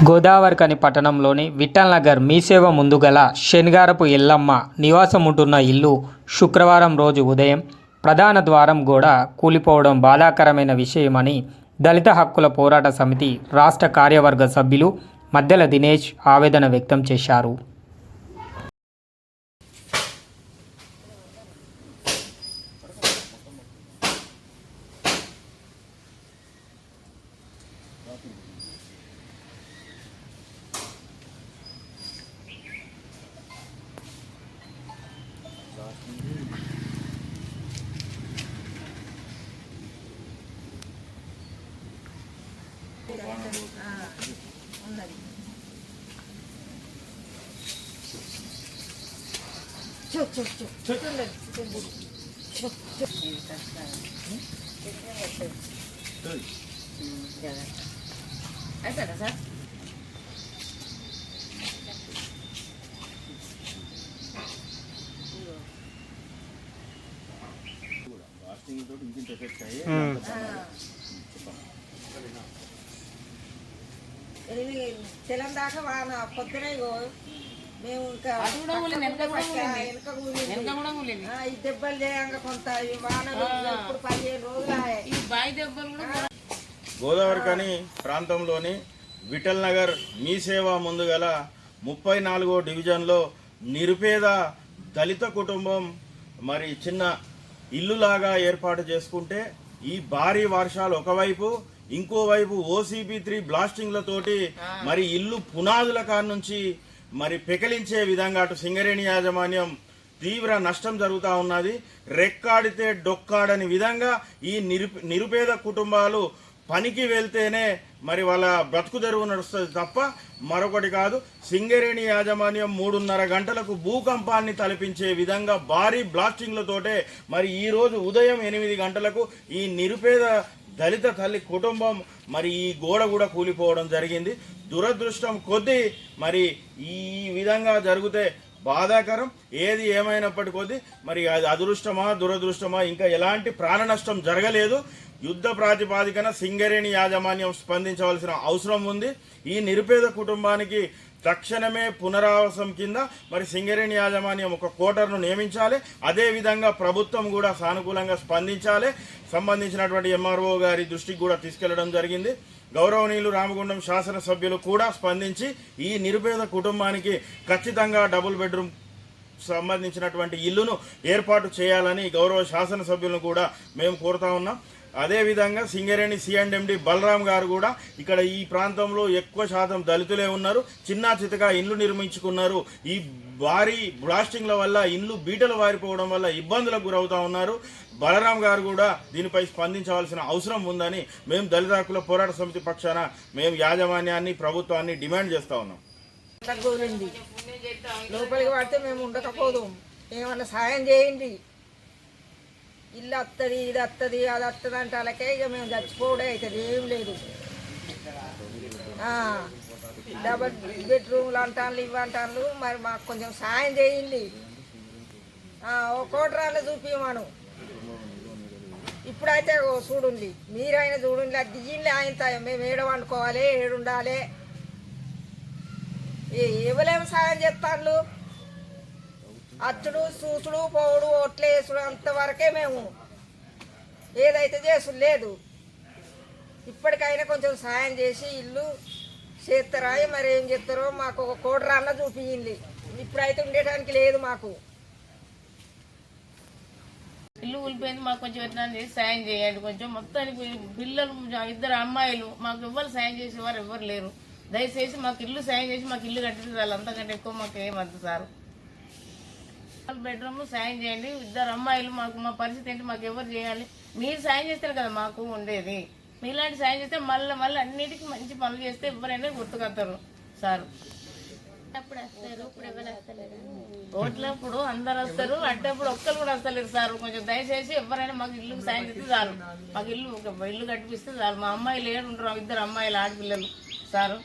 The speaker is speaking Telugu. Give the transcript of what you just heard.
గోదావరిఖని పట్టణంలోని విఠల్ నగర్ మీసేవ ముందు గల శనిగారపు ఎల్లమ్మ నివాసం ఉంటున్న ఇల్లు శుక్రవారం రోజు ఉదయం ప్రధాన ద్వారం గోడ కూలిపోవడం బాధాకరమైన విషయమని దళిత హక్కుల పోరాట సమితి రాష్ట్ర కార్యవర్గ సభ్యులు మద్దెల దినేష్ ఆవేదన వ్యక్తం చేశారు. అయిపోయిందా సార్? తెలం దాకా వాన పొద్దున మేము ఇంకా ఈ దెబ్బలు చేయంగా కొంత వానలు ఇప్పుడు 15 రోజులు. గోదావరిఖని ప్రాంతంలోని విఠల్ నగర్ మీసేవ ముందు గల 34వ డివిజన్లో నిరుపేద దళిత కుటుంబం మరి చిన్న ఇల్లులాగా ఏర్పాటు చేసుకుంటే ఈ భారీ వర్షాలు ఒకవైపు, ఇంకోవైపు OCP3 బ్లాస్టింగ్లతోటి మరి ఇల్లు పునాదుల కాడ నుంచి మరి పెకలించే విధంగా అటు సింగరేణి యాజమాన్యం తీవ్ర నష్టం జరుగుతూ ఉన్నది. రెక్కాడితే డొక్కాడని విధంగా ఈ నిరుపేద కుటుంబాలు పనికి వెళ్తేనే మరి వాళ్ళ బ్రతుకు తెరువు నడుస్తుంది తప్ప మరొకటి కాదు. సింగరేణి యాజమాన్యం 3:30 గంటలకు భూకంపాన్ని తలపించే విధంగా భారీ బ్లాస్టింగ్లతోటే మరి ఈరోజు ఉదయం 8 గంటలకు ఈ నిరుపేద దళిత తల్లి కుటుంబం మరి ఈ గోడ కూడా కూలిపోవడం జరిగింది. దురదృష్టం కొద్దీ మరి ఈ విధంగా జరిగితే బాధాకరం. ఏది ఏమైనప్పటికీ మరి అది అదృష్టమా దురదృష్టమా ఇంకా ఎలాంటి ప్రాణ నష్టం జరగలేదు. యుద్ధ ప్రాతిపాదికన సింగరేణి యాజమాన్యం స్పందించవలసిన అవసరం ఉంది. ఈ నిరుపేద కుటుంబానికి తక్షణమే పునరావాసం కింద మరి సింగరేణి యాజమాన్యం ఒక కోటర్ను నియమించాలి. అదేవిధంగా ప్రభుత్వం కూడా సానుకూలంగా స్పందించాలి. సంబంధించినటువంటి MRO గారి దృష్టికి కూడా తీసుకెళ్లడం జరిగింది. గౌరవనీయులు రామగుండం శాసనసభ్యులు కూడా స్పందించి ఈ నిరుపేద కుటుంబానికి ఖచ్చితంగా డబుల్ బెడ్రూమ్ సంబంధించినటువంటి ఇల్లును ఏర్పాటు చేయాలని గౌరవ శాసనసభ్యులను కూడా మేము కోరుతా ఉన్నాం. అదేవిధంగా సింగరేణి C&MD బలరాం గారు కూడా ఇక్కడ ఈ ప్రాంతంలో ఎక్కువ శాతం దళితులే ఉన్నారు. చిన్నా చితగా ఇండ్లు నిర్మించుకున్నారు. ఈ భారీ బ్లాస్టింగ్ల వల్ల ఇండ్లు బీటలు వారిపోవడం వల్ల ఇబ్బందులకు గురవుతా ఉన్నారు. బలరాం గారు కూడా దీనిపై స్పందించవలసిన అవసరం ఉందని మేము దళిత హక్కుల పోరాట సమితి పక్షాన మేము యాజమాన్యాన్ని ప్రభుత్వాన్ని డిమాండ్ చేస్తా ఉన్నాం. లోపలికి పడితే మేము ఉండకపోదు, ఏమన్నా సాయం చేయండి. ఇల్లు వస్తుంది, ఇది వస్తుంది, అది వస్తుంది అంటే అలాగే ఇక మేము చచ్చిపోవడే అవుతుంది, ఏం లేదు. డబల్ బెడ్రూమ్లు అంటాను, ఇవి అంటాను. మరి మాకు కొంచెం సాయం చేయండి. ఓ కోటరాళ్ళు చూపించమను. ఇప్పుడైతే చూడండి, మీరైనా చూడండి. అది దిగిండి ఆయన మేము ఏడ వండుకోవాలి, ఏడుండాలి, ఎవరేమో సాయం చేస్తాను. అచ్చుడు చూసుడు పోవుడు ఓట్లు వేసుడు అంతవరకే మేము ఏదైతే చేసుడు లేదు. ఇప్పటికైనా కొంచెం సాయం చేసి ఇల్లు చేస్తారా, మరి ఏం చేస్తారో మాకు ఒక కోటరాన్న చూపించింది. ఇప్పుడైతే ఉండటానికి లేదు. మాకు ఇల్లు కూలిపోయింది, మాకు కొంచెం ఎట్లా చేసి సాయం చేయండి. కొంచెం మొత్తానికి పిల్లలు 2 అమ్మాయిలు, మాకు ఎవ్వరు సాయం చేసేవారు ఎవ్వరు లేరు. దయచేసి మాకు ఇల్లు సాయం చేసి మాకు ఇల్లు కట్టించాలి. అంతకంటే ఎక్కువ మాకు ఏమద్దు సార్. బెడ్రూమ్ సాయం చేయండి. 2 అమ్మాయిలు, మాకు మా పరిస్థితి ఏంటి, మాకు ఎవరు చేయాలి? మీరు సాయం చేస్తారు కదా మాకు ఉండేది. మీలాంటి సాయం చేస్తే మళ్ళీ అన్నిటికీ మంచి పనులు చేస్తే ఎవరైనా గుర్తుకొస్తారు సార్. ఓట్లప్పుడు అందరు వస్తారు, అట్టప్పుడు ఒక్కరు కూడా వస్తలేరు సార్. కొంచెం దయచేసి ఎవరైనా మాకు ఇల్లు సాయం చేస్తే చాలు. మాకు ఇల్లు కట్టిపిస్తే చాలు. మా అమ్మాయిలు 7 ఉంటారు, 2 అమ్మాయిలు ఆడపిల్లలు సారు.